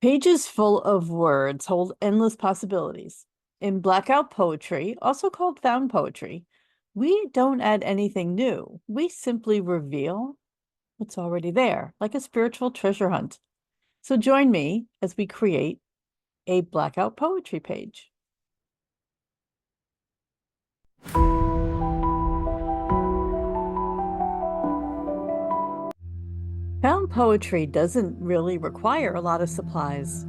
Pages full of words hold endless possibilities. In blackout poetry, also called found poetry, we don't add anything new. We simply reveal what's already there, like a spiritual treasure hunt. So join me as we create a blackout poetry page. Found poetry doesn't really require a lot of supplies.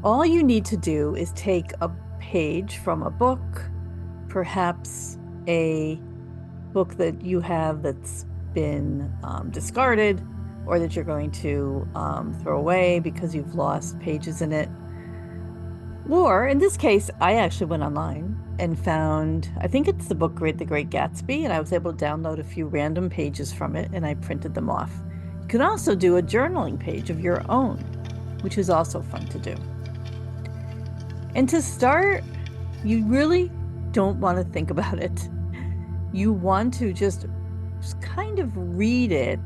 All you need to do is take a page from a book, perhaps a book that you have that's been discarded or that you're going to throw away because you've lost pages in it. Or in this case, I actually went online and found, I think it's the book The Great Gatsby, and I was able to download a few random pages from it and I printed them off. You can also do a journaling page of your own, which is also fun to do. And to start, you really don't want to think about it. You want to just kind of read it,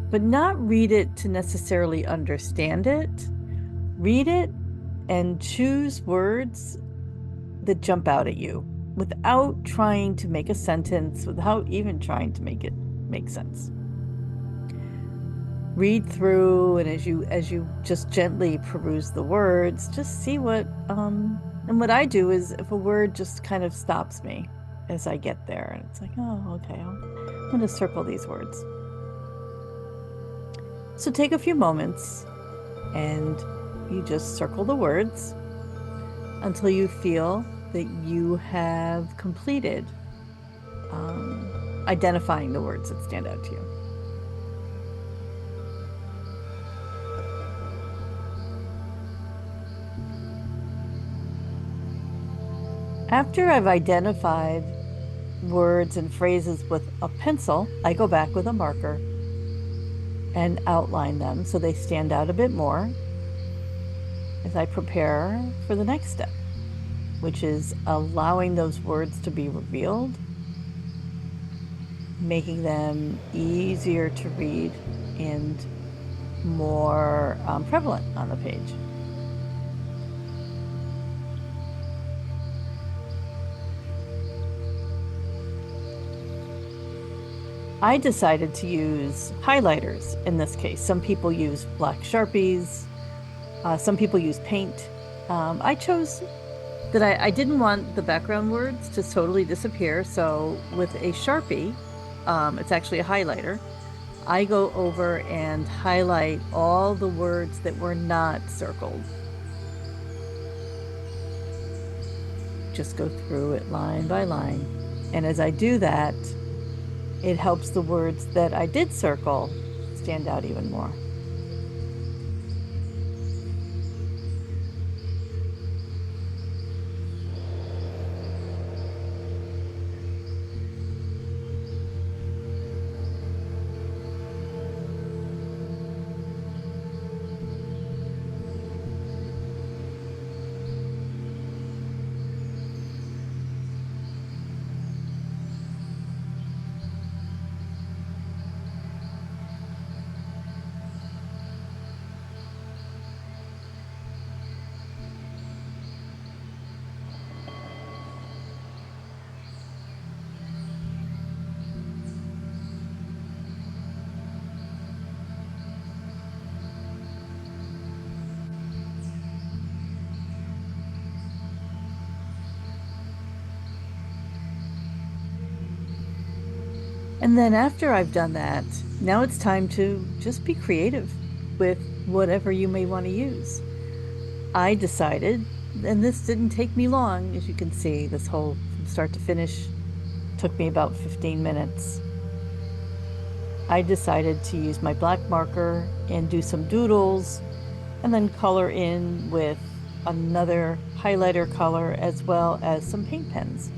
but not read it to necessarily understand it. Read it and choose words that jump out at you without trying to make a sentence, without even trying to make it make sense. Read through, and as you just gently peruse the words, just see what I do is if a word just kind of stops me as I get there, and it's like, oh, okay, I'm going to circle these words. So take a few moments and you just circle the words until you feel that you have completed identifying the words that stand out to you. After I've identified words and phrases with a pencil, I go back with a marker and outline them so they stand out a bit more as I prepare for the next step, which is allowing those words to be revealed, making them easier to read and more prevalent on the page. I decided to use highlighters in this case. Some people use black Sharpies, some people use paint. I chose that I didn't want the background words to totally disappear. So with a Sharpie, it's actually a highlighter, I go over and highlight all the words that were not circled. Just go through it line by line. And as I do that, it helps the words that I did circle stand out even more. And then after I've done that, now it's time to just be creative with whatever you may want to use. I decided, and this didn't take me long, as you can see, this whole from start to finish took me about 15 minutes. I decided to use my black marker and do some doodles and then color in with another highlighter color as well as some paint pens.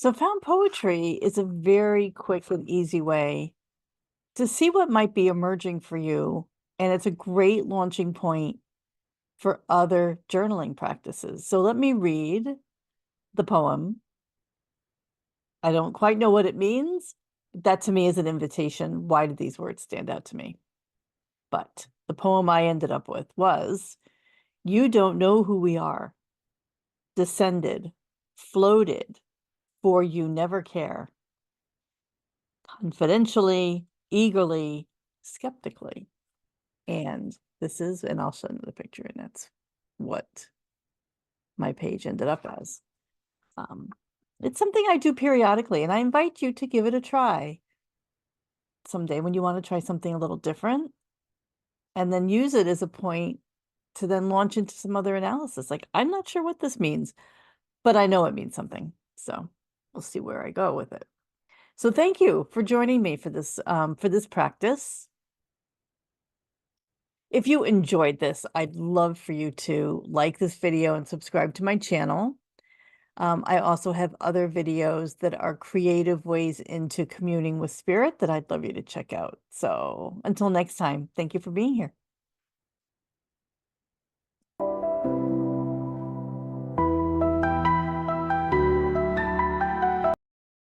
So found poetry is a very quick and easy way to see what might be emerging for you. And it's a great launching point for other journaling practices. So let me read the poem. I don't quite know what it means. That to me is an invitation. Why did these words stand out to me? But the poem I ended up with was, "You don't know who we are, descended, floated, for you never care, confidentially, eagerly, skeptically." And this is, and I'll show you the picture, and that's what my page ended up as. Um, it's something I do periodically, and I invite you to give it a try someday when you want to try something a little different, and then use it as a point to then launch into some other analysis. Like, I'm not sure what this means, but I know it means something. So we'll see where I go with it. So thank you for joining me for this practice. If you enjoyed this, I'd love for you to like this video and subscribe to my channel. I also have other videos that are creative ways into communing with spirit that I'd love you to check out. So until next time, thank you for being here.